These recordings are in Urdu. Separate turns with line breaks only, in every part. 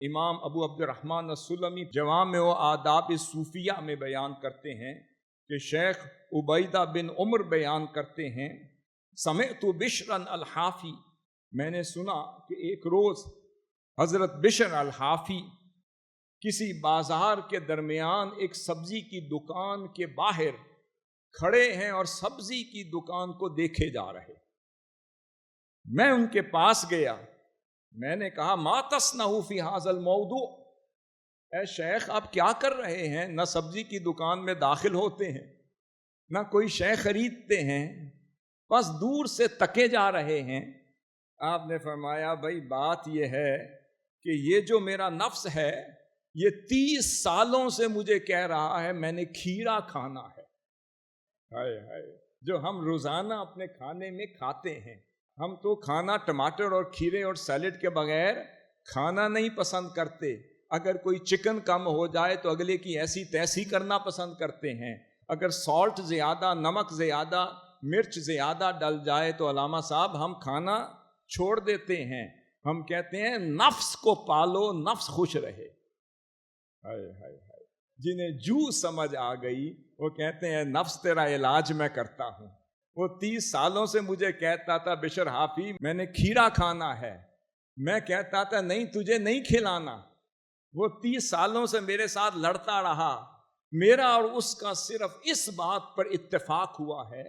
امام ابو عبد الرحمن السلمی جوامع و آداب صوفیہ میں بیان کرتے ہیں کہ شیخ عبیدہ بن عمر بیان کرتے ہیں، سمعت بشرا الحافی، میں نے سنا کہ ایک روز حضرت بشر الحافی کسی بازار کے درمیان ایک سبزی کی دکان کے باہر کھڑے ہیں اور سبزی کی دکان کو دیکھے جا رہے۔ میں ان کے پاس گیا، میں نے کہا ما تصنع فی ھذا الموضوع، اے شیخ آپ کیا کر رہے ہیں؟ نہ سبزی کی دکان میں داخل ہوتے ہیں، نہ کوئی شے خریدتے ہیں، بس دور سے تکے جا رہے ہیں۔ آپ نے فرمایا بھائی بات یہ ہے کہ یہ جو میرا نفس ہے یہ 30 سالوں سے مجھے کہہ رہا ہے میں نے کھیرا کھانا ہے۔ ہائے ہائے، جو ہم روزانہ اپنے کھانے میں کھاتے ہیں، ہم تو کھانا ٹماٹر اور کھیرے اور سیلڈ کے بغیر کھانا نہیں پسند کرتے۔ اگر کوئی چکن کم ہو جائے تو اگلے کی ایسی تیسی کرنا پسند کرتے ہیں۔ اگر سالٹ زیادہ، نمک زیادہ، مرچ زیادہ ڈل جائے تو علامہ صاحب ہم کھانا چھوڑ دیتے ہیں۔ ہم کہتے ہیں نفس کو پالو، نفس خوش رہے۔ ہائے ہائے ہائے، جنہیں جو سمجھ آ گئی وہ کہتے ہیں نفس تیرا علاج میں کرتا ہوں۔ وہ 30 سالوں سے مجھے کہتا تھا بشر حافی میں نے کھیرا کھانا ہے، میں کہتا تھا نہیں تجھے نہیں کھلانا۔ وہ 30 سالوں سے میرے ساتھ لڑتا رہا۔ میرا اور اس کا صرف اس بات پر اتفاق ہوا ہے،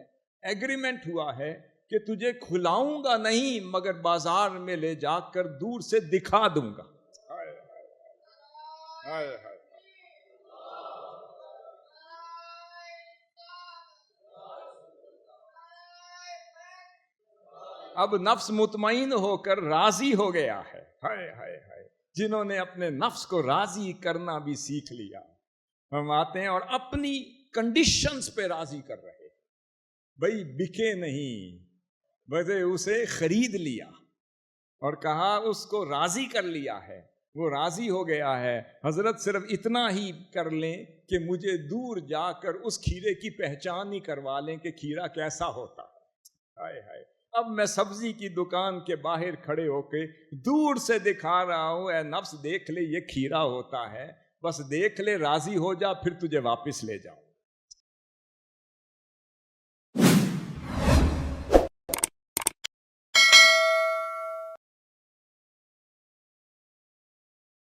ایگریمنٹ ہوا ہے کہ تجھے کھلاؤں گا نہیں مگر بازار میں لے جا کر دور سے دکھا دوں گا۔ اب نفس مطمئن ہو کر راضی ہو گیا ہے۔ ہائے ہائے ہائے، جنہوں نے اپنے نفس کو راضی کرنا بھی سیکھ لیا، ہم آتے ہیں اور اپنی کنڈیشنز پہ راضی کر رہے، بھئی بکے نہیں، بس اسے خرید لیا اور کہا اس کو راضی کر لیا ہے، وہ راضی ہو گیا ہے۔ حضرت صرف اتنا ہی کر لیں کہ مجھے دور جا کر اس کھیرے کی پہچان ہی کروا لیں کہ کھیرا کیسا ہوتا ہے۔ ہائے ہائے، اب میں سبزی کی دکان کے باہر کھڑے ہو کے دور سے دکھا رہا ہوں اے نفس دیکھ لے یہ کھیرا ہوتا ہے، بس دیکھ لے، راضی ہو جا، پھر تجھے واپس لے جاؤں۔